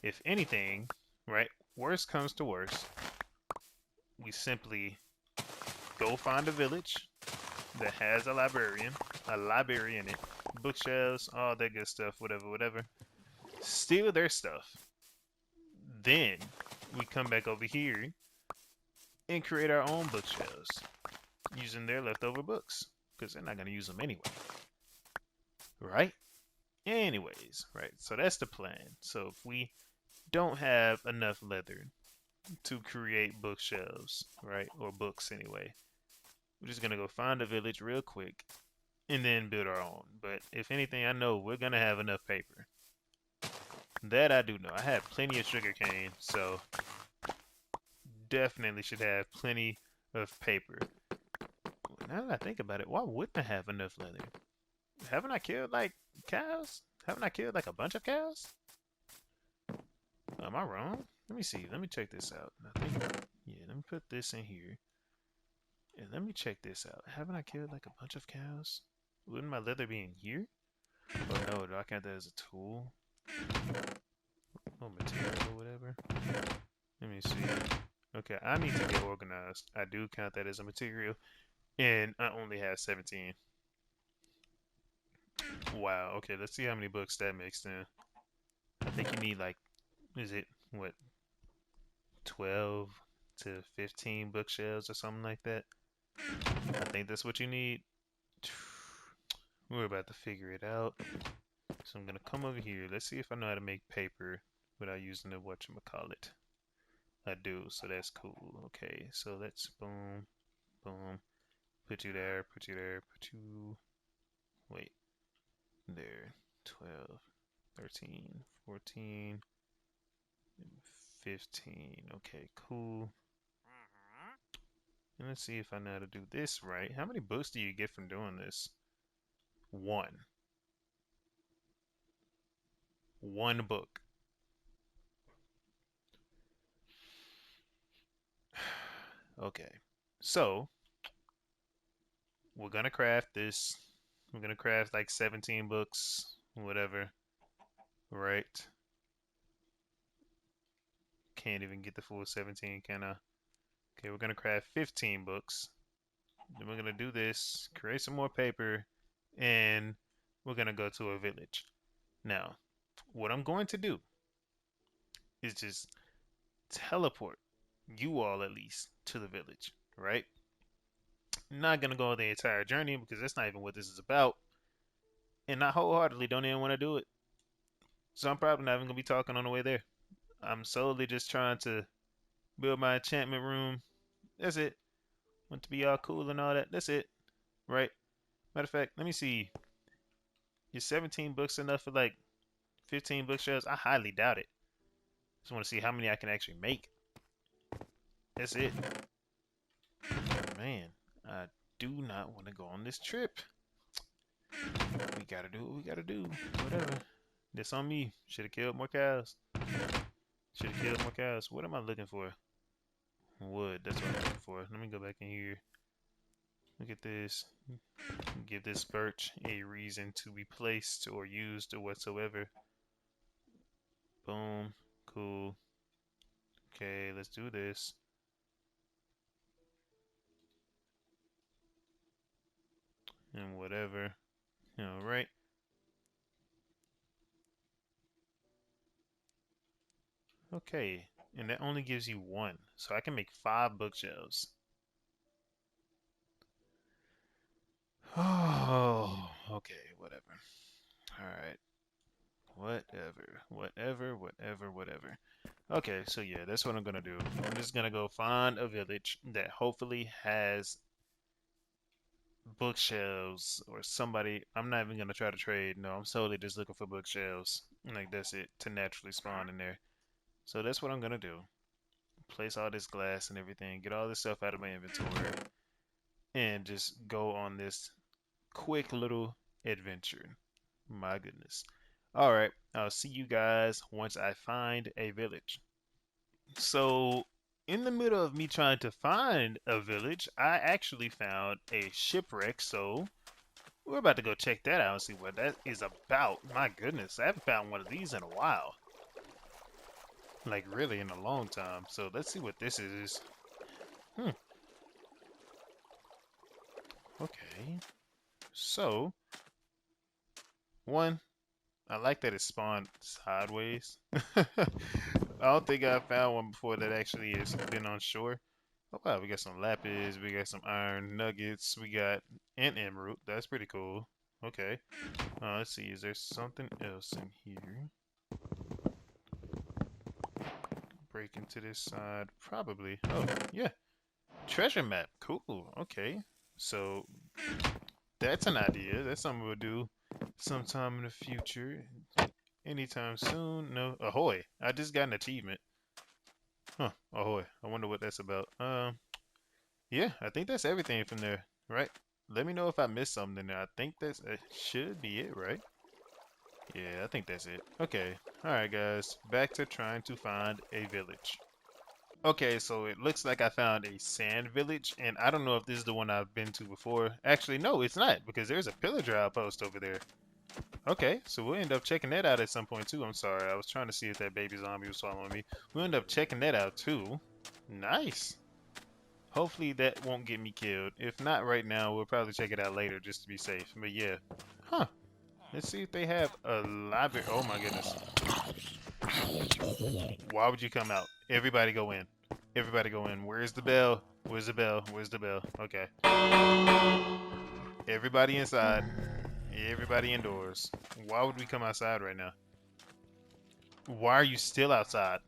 If anything, right, worst comes to worst, we simply go find a village that has a library in it, bookshelves, all that good stuff, whatever, whatever. Steal their stuff. Then we come back over here and create our own bookshelves using their leftover books because they're not going to use them anyway. Right? Anyways, right? So that's the plan. So if we don't have enough leather to create bookshelves, right? Or books anyway, we're just going to go find a village real quick and then build our own. But if anything, I know we're going to have enough paper. That I do know. I have plenty of sugarcane, so definitely should have plenty of paper. Now that I think about it, why wouldn't I have enough leather? Haven't I killed like cows? Haven't I killed like a bunch of cows? Am I wrong? Let me see. Let me check this out. I think, yeah, let me put this in here. And let me check this out. Haven't I killed like a bunch of cows? Wouldn't my leather be in here? Oh no, do I count that as a tool? Oh, material or whatever. Let me see. Okay, I need to get organized. I do count that as a material. And I only have 17. Wow, okay, let's see how many books that makes then. I think you need like, is it, what, 12 to 15 bookshelves or something like that? I think that's what you need. We're about to figure it out. So I'm gonna come over here. Let's see if I know how to make paper without using the whatchamacallit. I do, so that's cool. Okay, so let's boom, boom, put you there, put you there, put you, wait, there, 12, 13, 14, 15. Okay, cool. And let's see if I know how to do this right. How many books do you get from doing this? One. One book. Okay, so we're gonna craft this. We're gonna craft like 17 books, whatever, right? Can't even get the full 17, can I? Okay, we're gonna craft 15 books. Then we're gonna do this, create some more paper, and we're gonna go to a village. Now, what I'm going to do is just teleport you all at least to the village, right? Not gonna go the entire journey because that's not even what this is about. And I wholeheartedly don't even want to do it. So I'm probably not even gonna be talking on the way there. I'm solely just trying to build my enchantment room. That's it. Want to be all cool and all that. That's it. Right? Matter of fact, let me see. Is 17 books enough for like 15 bookshelves? I highly doubt it. Just want to see how many I can actually make. That's it. Man, I do not want to go on this trip. We gotta do what we gotta do. Whatever. That's on me. Should have killed more cows. Should have killed more cows. What am I looking for? Wood. That's what I'm looking for. Let me go back in here. Look at this. Give this birch a reason to be placed or used or whatsoever. Boom. Cool. Okay, let's do this. And whatever. Alright. Okay. And that only gives you one. So I can make 5 bookshelves. Oh, okay, whatever. Alright. Whatever. Okay, so yeah, that's what I'm gonna do. I'm just gonna go find a village that hopefully has bookshelves or somebody. I'm not even gonna try to trade. No, I'm solely just looking for bookshelves. Like that's it to naturally spawn in there. So that's what I'm gonna do. Place all this glass and everything, get all this stuff out of my inventory, and just go on this quick little adventure. My goodness. All right, I'll see you guys once I find a village. So, in the middle of me trying to find a village, I actually found a shipwreck. So, we're about to go check that out and see what that is about. My goodness, I haven't found one of these in a while. Like, really, in a long time. So, let's see what this is. Hmm. Okay. So, one, I like that it spawned sideways. I don't think I found one before that actually has been on shore. Oh wow, we got some lapis, we got some iron nuggets, we got an emerald. That's pretty cool. Okay. Let's see, is there something else in here? Break into this side. Probably. Oh, yeah. Treasure map. Cool. Okay. So that's an idea. That's something we'll do sometime in the future. Anytime soon. No. Ahoy. I just got an achievement. Huh. Ahoy. I wonder what that's about. Yeah, I think that's everything from there, right? Let me know if I missed something there. I think that's should be it, right? Yeah, I think that's it. Okay. Alright, guys. Back to trying to find a village. Okay, so it looks like I found a sand village, and I don't know if this is the one I've been to before. Actually, no, it's not, because there's a pillager outpost over there. Okay, so we'll end up checking that out at some point, too. I'm sorry, I was trying to see if that baby zombie was following me. We'll end up checking that out, too. Nice. Hopefully that won't get me killed. If not right now, we'll probably check it out later just to be safe. But yeah. Huh. Let's see if they have a library. Oh my goodness. Why would you come out? Everybody go in. Everybody go in. Where's the bell? Where's the bell? Where's the bell? Okay. Everybody inside. Everybody indoors. Why would we come outside right now? Why are you still outside?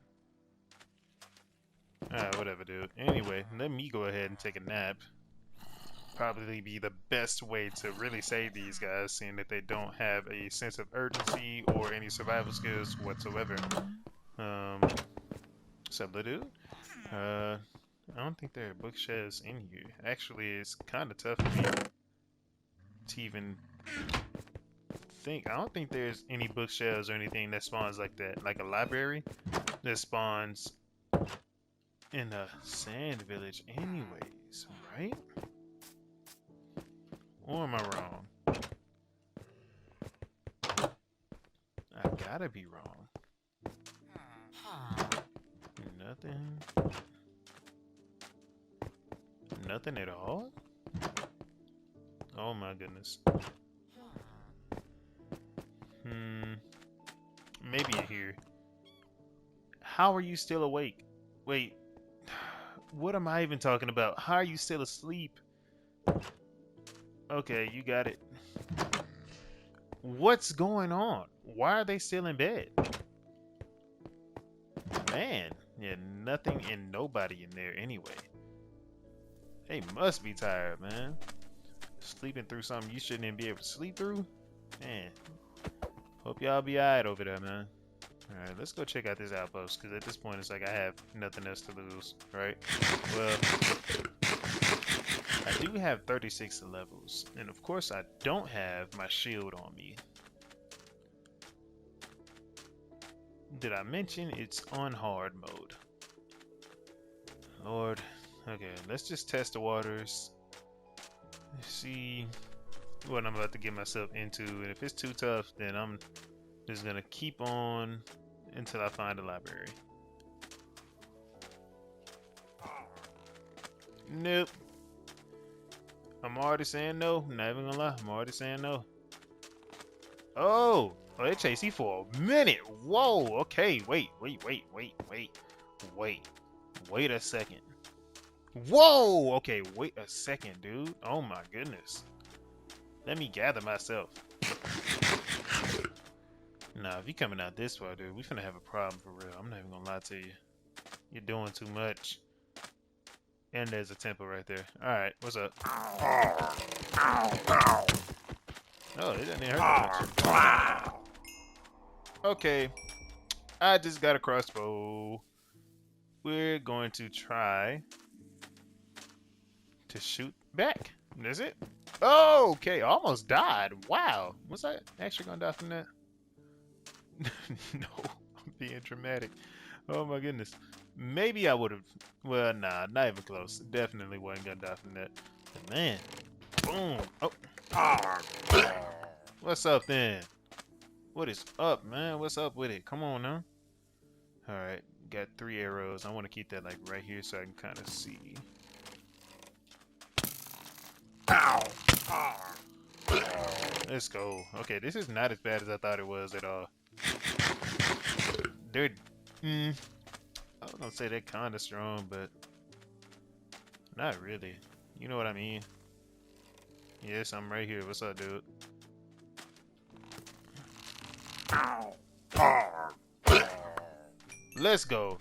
Alright, whatever, dude. Anyway, let me go ahead and take a nap. Probably be the best way to really save these guys, seeing that they don't have a sense of urgency or any survival skills whatsoever. What's up, little dude? I don't think there are bookshelves in here. Actually, it's kind of tough for me to even think. I don't think there's any bookshelves or anything that spawns like that. Like a library that spawns in a sand village anyways, right? Or am I wrong? I gotta be wrong. Nothing. Nothing at all? Oh my goodness. Maybe in here. How are you still awake? Wait. What am I even talking about? How are you still asleep? Okay, you got it. What's going on? Why are they still in bed? Man, yeah, nothing and nobody in there anyway. They must be tired, man. Sleeping through something you shouldn't even be able to sleep through? Man, hope y'all be alright over there, man. Alright, let's go check out this outpost, because at this point it's like I have nothing else to lose, right? Well, I do have 36 levels, and of course I don't have my shield on me. Did I mention it's on hard mode? Lord. Okay, let's just test the waters. Let's see what I'm about to get myself into, and if it's too tough, then I'm just gonna keep on until I find a library. Nope. I'm already saying no. Not even gonna lie. I'm already saying no. Oh, it chased you for a minute. Whoa. Okay. Wait a second. Whoa. Okay. Wait a second, dude. Oh my goodness. Let me gather myself. Nah, if you coming out this far, dude, we finna have a problem for real. I'm not even gonna lie to you. You're doing too much. And there's a temple right there. Alright, what's up? Oh, it didn't hurt that much. Okay, I just got a crossbow. We're going to try to shoot back. That's it. Oh, okay, almost died. Wow. Was I actually gonna die from that? No, I'm being dramatic. Oh my goodness. Maybe I would have. Well, nah, not even close. Definitely wasn't gonna die from that. But man, boom. Oh. What's up then? What is up, man? What's up with it? Come on now. All right, got 3 arrows. I want to keep that like right here so I can kind of see. Let's go. Okay, this is not as bad as I thought it was at all. They're, I was gonna say they're kind of strong, but not really. You know what I mean? Yes, I'm right here. What's up, dude? Let's go.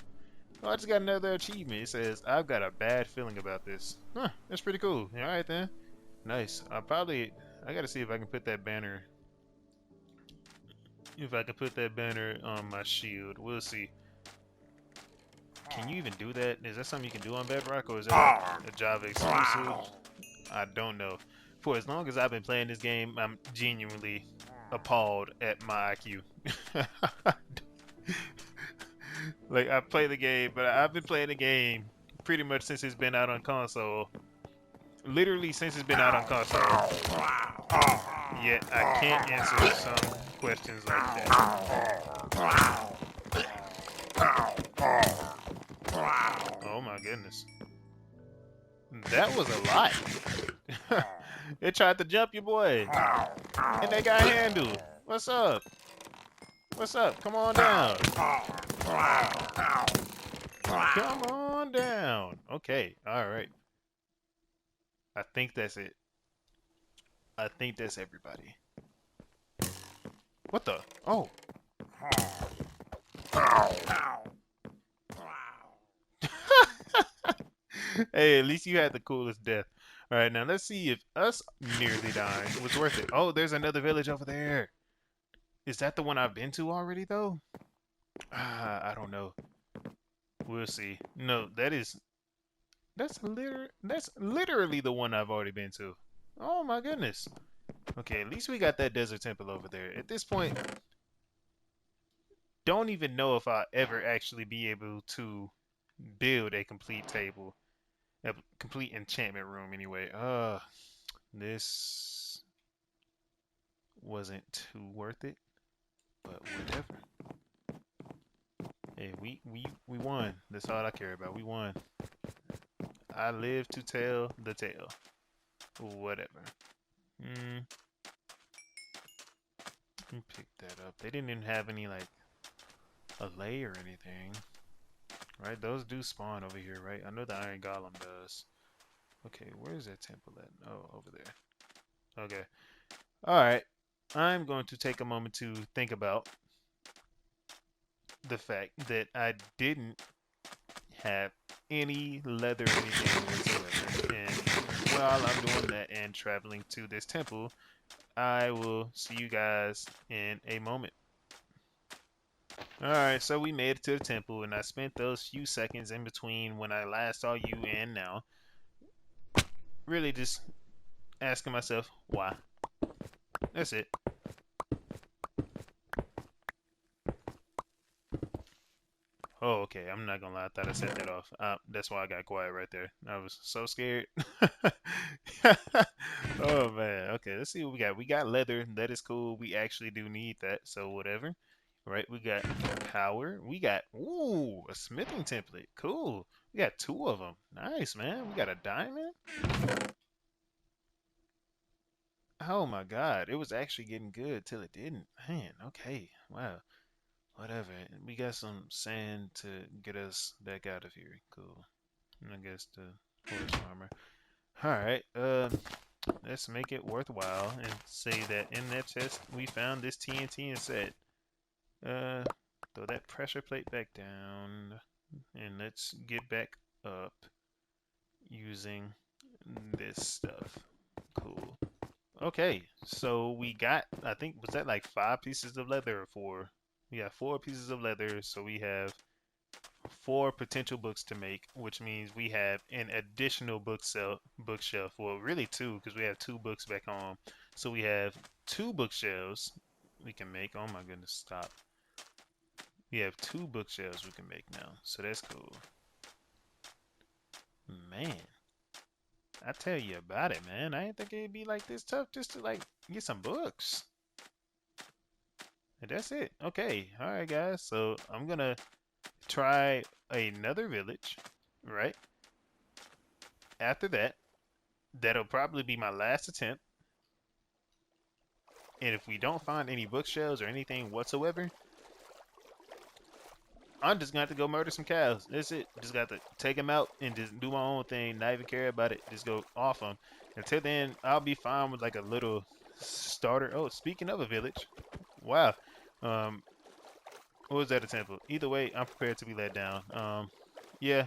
Oh, I just got another achievement. It says, I've got a bad feeling about this. Huh, that's pretty cool. Alright then. Nice. I gotta see if I can put that banner. If I can put that banner on my shield. We'll see. Can you even do that? Is that something you can do on Bedrock, or is that a Java exclusive? I don't know. For as long as I've been playing this game, I'm genuinely appalled at my IQ. Like, I play the game, but I've been playing the game pretty much since it's been out on console. Literally since it's been out on console. Yet I can't answer some questions like that. Oh my goodness. That was a lot. It tried to jump your boy. And they got handled. What's up? What's up? Come on down. Come on down. Okay, alright. I think that's it. I think that's everybody. What the? Oh. Hey, at least you had the coolest death. Alright, now let's see if us nearly dying was worth it. Oh, there's another village over there. Is that the one I've been to already, though? I don't know. We'll see. No, that's literally the one I've already been to. Oh my goodness. Okay, at least we got that desert temple over there. At this point, don't even know if I'll ever actually be able to build a complete table. A complete enchantment room anyway. This wasn't too worth it, but whatever. Hey, we won. That's all I care about. We won. I live to tell the tale. Whatever. Pick that up. They didn't even have any like a lay or anything. Right? Those do spawn over here, right? I know the Iron Golem does. Okay, where's that temple at? Oh, over there. Okay. Alright. I'm going to take a moment to think about the fact that I didn't have any leather or anything whatsoever. And while I'm doing that and traveling to this temple, I will see you guys in a moment. Alright, so we made it to the temple, and I spent those few seconds in between when I last saw you and now really just asking myself, why? That's it. Oh, okay. I'm not gonna lie. I thought I set that off. That's why I got quiet right there. I was so scared. Oh man. Okay, let's see what we got. We got leather. That is cool. We actually do need that, so whatever. Right, we got power. We got a smithing template. Cool. We got two of them. Nice, man. We got a diamond. Oh my God, it was actually getting good till it didn't. Man, okay. Wow. Whatever. We got some sand to get us back out of here. Cool. And I guess the horse armor. Alright, let's make it worthwhile and say that in that chest we found this TNT and said, throw that pressure plate back down and let's get back up using this stuff. Cool. Okay, so we got, I think, was that like 5 pieces of leather or 4? We got 4 pieces of leather, so we have 4 potential books to make, which means we have an additional bookshelf. Well, really 2, because we have 2 books back home. So we have 2 bookshelves we can make. Oh my goodness, stop. We have 2 bookshelves we can make now, so that's cool. Man, I tell you about it, man. I didn't think it'd be like this tough just to like get some books. And that's it. Okay, all right, guys. So I'm gonna try another village, right? After that, that'll probably be my last attempt. And if we don't find any bookshelves or anything whatsoever, I'm just gonna have to go murder some cows. That's it. Just got to take them out and just do my own thing, not even care about it. Just go off them. Until then, I'll be fine with like a little starter. Oh, speaking of a village, wow. Um, what was that a temple? Either way, I'm prepared to be let down. Yeah.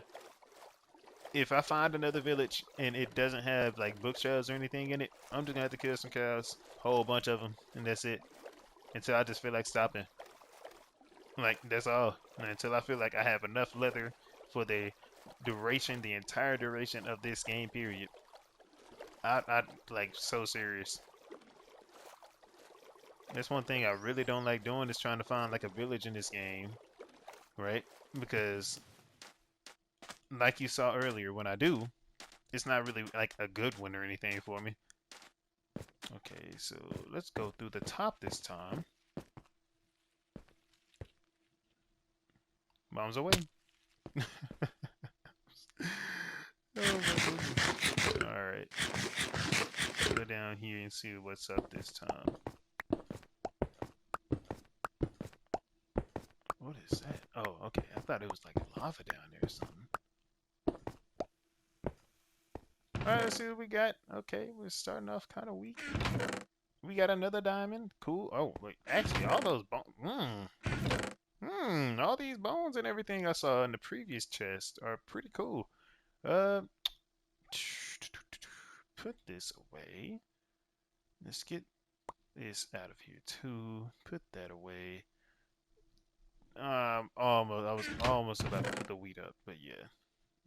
If I find another village and it doesn't have like bookshelves or anything in it, I'm just gonna have to kill some cows, whole bunch of them, and that's it. Until I just feel like stopping. Like that's all. And until I feel like I have enough leather for the duration, the entire duration of this game period. I like so serious. That's one thing I really don't like doing is trying to find like a village in this game, right? Because like you saw earlier, when I do, it's not really like a good one or anything for me. Okay, so let's go through the top this time. Bombs away. Oh my goodness. Alright. Go down here and see what's up this time. What is that? Oh, okay. I thought it was like lava down there or something. Alright, let's see what we got. Okay, we're starting off kind of weak. We got another diamond. Cool. Oh, wait. Actually, all those bones. All these bones and everything I saw in the previous chest are pretty cool. Uh, put this away. Let's get this out of here too. Put that away. Almost. I was almost about to put the wheat up, but yeah.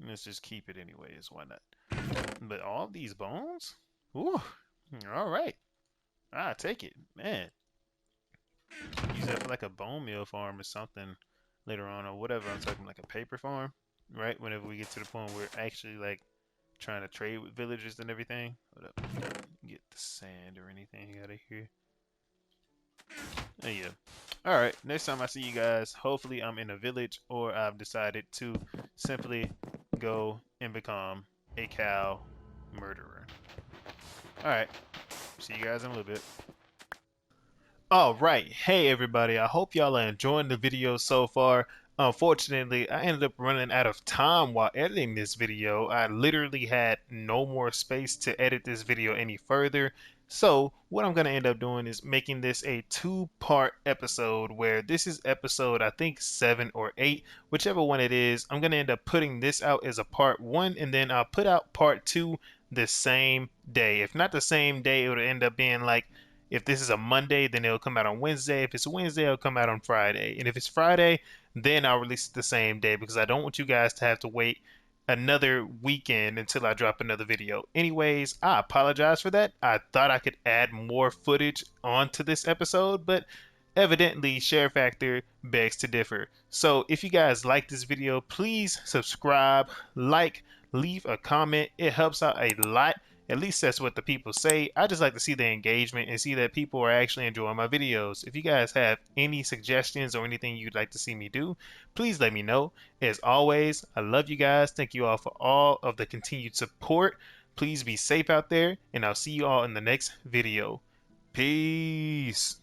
Let's just keep it anyways. Why not? But all these bones? Ooh. All right. I take it, man. Use that for like a bone meal farm or something later on, or whatever. I'm talking like a paper farm, right? Whenever we get to the point where we're actually like trying to trade with villagers and everything. Hold up. Get the sand or anything out of here. Yeah. Alright, next time I see you guys, hopefully I'm in a village or I've decided to simply go and become a cow murderer. Alright, see you guys in a little bit. Alright, hey everybody, I hope y'all are enjoying the video so far. Unfortunately, I ended up running out of time while editing this video. I literally had no more space to edit this video any further. So what I'm going to end up doing is making this a 2-part episode where this is episode, I think 7 or 8, whichever one it is. I'm going to end up putting this out as a part 1 and then I'll put out part 2 the same day. If not the same day, it would end up being like, if this is a Monday, then it'll come out on Wednesday. If it's Wednesday, it'll come out on Friday. And if it's Friday, then I'll release it the same day because I don't want you guys to have to wait another weekend until I drop another video. Anyways, I apologize for that. I thought I could add more footage onto this episode, but evidently share factor begs to differ. So if you guys like this video, please subscribe, like, leave a comment. It helps out a lot. At least that's what the people say. I just like to see the engagement and see that people are actually enjoying my videos. If you guys have any suggestions or anything you'd like to see me do, please let me know. As always, I love you guys. Thank you all for all of the continued support. Please be safe out there, and I'll see you all in the next video. Peace.